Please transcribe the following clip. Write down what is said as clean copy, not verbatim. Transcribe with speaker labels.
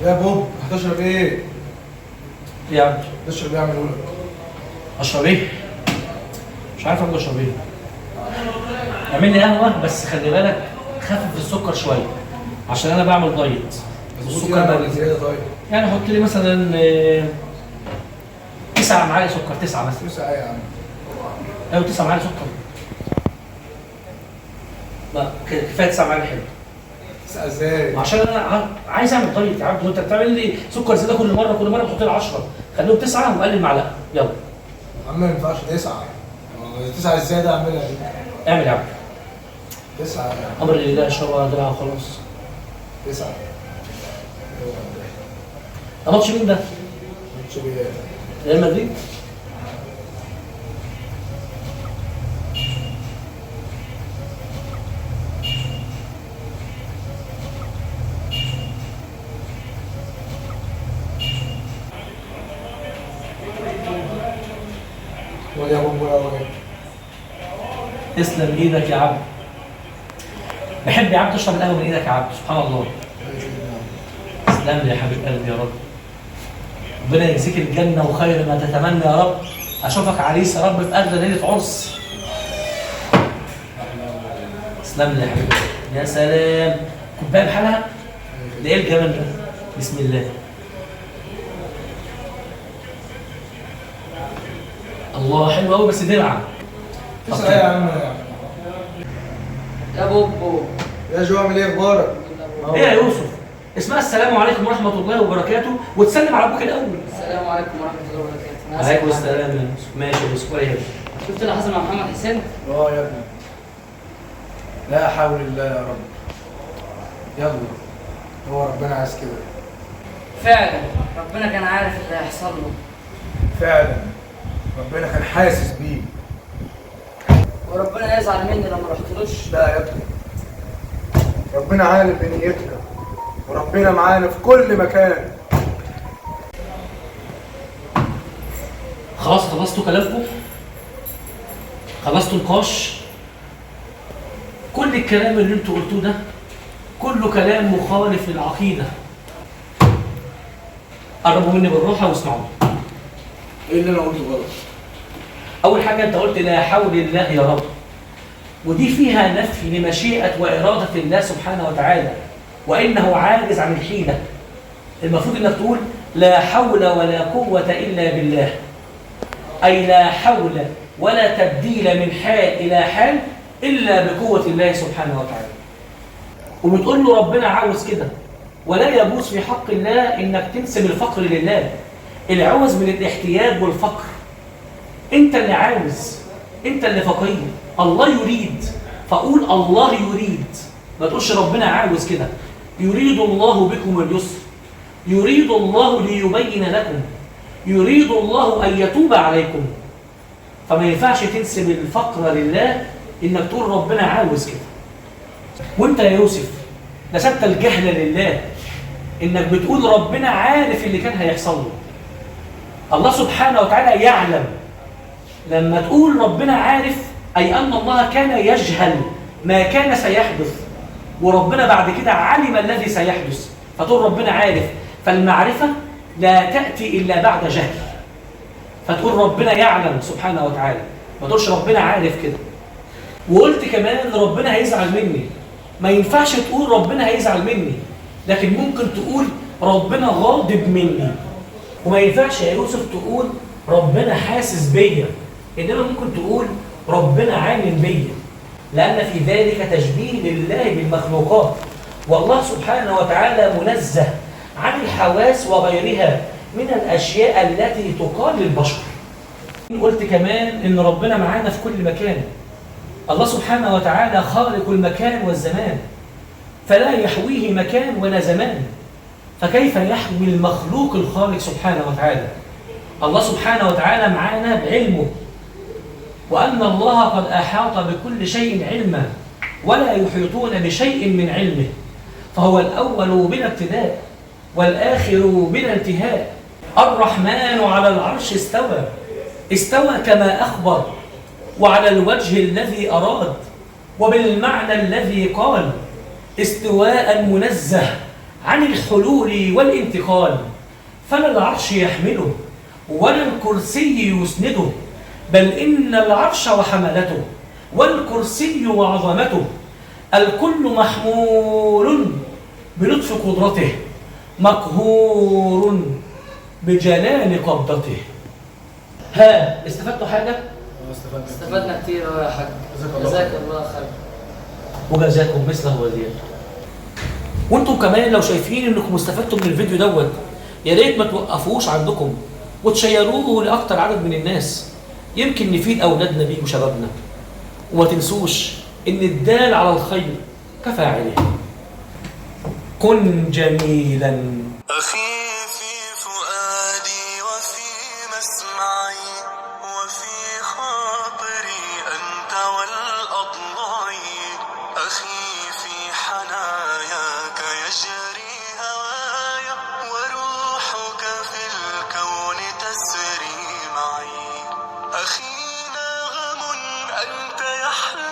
Speaker 1: يا بوب هتشرب ايه؟
Speaker 2: يا عبد
Speaker 1: تشرب ايه اعمله لك؟
Speaker 2: اشرب ايه؟ مش عارف اقول اشرب ايه. اعمل لي قهوه بس خلي بالك خفف السكر شويه عشان انا بعمل دايت.
Speaker 1: السكر بقى زياده طيب.
Speaker 2: يعني حط لي مثلا 9 معالق سكر، 9 مثلا.
Speaker 1: 9 ايه يا عم؟
Speaker 2: ايوه 9 معالق سكر. لا كفايه 9 معالق حلو.
Speaker 1: 9 ازاي؟
Speaker 2: عشان انا عايز اعمل دايت يا عبد، وانت بتعمل لي سكر زياده كل مره بتحط لي 10. خليهم 9 وقلل معلقه يلا.
Speaker 1: يا عم ما ينفعش 9. 9 ازاي ده اعملها دي؟
Speaker 2: اعمل يا عبد.
Speaker 1: 9 يعني.
Speaker 2: امر لله اشربها دلع وخلاص.
Speaker 1: 9.
Speaker 2: ده ماتش مين ده؟
Speaker 1: ماتش ايه؟
Speaker 2: ريال مدريد؟
Speaker 1: ولا يا بوب ولا ايه؟
Speaker 2: تسلم ايدك يا عبد. بحب يا عبد تشرب القهوه من ايدك يا عبد، سبحان الله. تسلم لي يا حبيب قلبي يا رب. ربنا يجزيك الجنه وخير ما تتمنى يا رب. اشوفك عريس يا رب في اغلى ليله عرس. تسلم لي يا حبيب قلبي. يا سلام. كوبايه بحالها؟ ده ايه الجمال ده؟ بسم الله. الله حلو قوي بس دلع.
Speaker 1: 9 ايه يا عم؟
Speaker 3: يا بوبو.
Speaker 1: يا جو عامل ايه اخبارك؟
Speaker 2: ايه يا يوسف؟ اسمها السلام عليكم ورحمه الله وبركاته وتسلم على ابوك الاول.
Speaker 3: السلام عليكم ورحمة الله وبركاته. أنا آسف
Speaker 2: عليكم
Speaker 3: يا
Speaker 2: السلام
Speaker 3: محمد.
Speaker 2: يا يوسف. ماشي يا يوسف ولا يهمك.
Speaker 3: شفت اللي حصل مع محمد حسين؟
Speaker 1: اه يا ابني. لا حول الله يا رب. يلا. هو ربنا عايز كده.
Speaker 3: فعلا ربنا كان عارف اللي هيحصل له.
Speaker 1: فعلا. ربنا كان حاسس بيه.
Speaker 3: وربنا يزعل مني لما رحتلوش.
Speaker 1: لا يا ابني. ربنا عالم بنيتنا. وربنا معانا في كل مكان.
Speaker 2: خلاص خلصتوا كلامكم؟ خلصتوا نقاش؟ كل الكلام اللي انتوا قلتوه ده كله كلام مخالف للعقيده. قربوا مني بالراحه واسمعوا.
Speaker 1: ايه اللي انا قلته غلط؟
Speaker 2: اول حاجه انت قلت لا حول الله يا رب، ودي فيها نفي لمشيئه واراده الله سبحانه وتعالى وانه عاجز عن الحيله. المفروض انك تقول لا حول ولا قوه الا بالله، اي لا حول ولا تبديل من حال الى حال الا بقوه الله سبحانه وتعالى. وبتقول له ربنا عاوز كده، ولا يجوز في حق الله انك تنسب الفقر لله. العوز من الاحتياج والفقر. انت اللي عاوز، انت اللي فقير. الله يريد، فقول الله يريد، ما تقولش ربنا عاوز كده. يريد الله بكم اليسر، يريد الله ليبين لكم، يريد الله ان يتوب عليكم. فما ينفعش تنسب الفقر لله انك تقول ربنا عاوز كده. وانت يا يوسف نسبت الجهل لله انك بتقول ربنا عارف اللي كان هيحصل له. الله سبحانه وتعالى يعلم. لما تقول ربنا عارف اي ان الله كان يجهل ما كان سيحدث، وربنا بعد كده علم الذي سيحدث، فتقول ربنا عارف. فالمعرفه لا تاتي الا بعد جهل. فتقول ربنا يعلم سبحانه وتعالى، ما تقولش ربنا عارف كده. وقلت كمان ربنا هيزعل مني. ما ينفعش تقول ربنا هيزعل مني، لكن ممكن تقول ربنا غاضب مني. وما ينفعش يا يوسف تقول ربنا حاسس بيا، انما ممكن تقول ربنا عالم بيا، لان في ذلك تشبيه لله بالمخلوقات. والله سبحانه وتعالى منزه عن الحواس وغيرها من الاشياء التي تقال للبشر. قلت كمان ان ربنا معانا في كل مكان. الله سبحانه وتعالى خالق المكان والزمان، فلا يحويه مكان ولا زمان، فكيف يحوي المخلوق الخالق سبحانه وتعالى؟ الله سبحانه وتعالى معانا بعلمه، وأن الله قد أحاط بكل شيء علما ولا يحيطون بشيء من علمه، فهو الأول بلا ابتداء والآخر بلا انتهاء. الرحمن على العرش استوى، استوى كما أخبر، وعلى الوجه الذي أراد، وبالمعنى الذي قال، استواء منزه عن الحلول والانتقال، فلا العرش يحمله ولا الكرسي يسنده، بل إن العرش وحملته والكرسي وعظمته الكل محمول بلطف قدرته، مقهور بجلال قبضته. ها استفدتوا حاجة؟
Speaker 3: استفدنا كتير أهو يا حاج. جزاك الله خير.
Speaker 2: وجزاكم مثله وزيادة. وانتم كمان لو شايفين انكم استفدتوا من الفيديو دوت، يا ريت ما توقفوش عندكم وتشيروه لاكتر عدد من الناس، يمكن نفيد اولادنا بيه وشبابنا. وما تنسوش ان الدال على الخير كفاعله. كن جميلا
Speaker 4: أخي في فؤادي وفي مسمعي وفي خاطري أنت والأضلاعي، أخي في حناياك يجري هوايا وروحك في الكون تسري معي، أخي ناغم أنت يحلى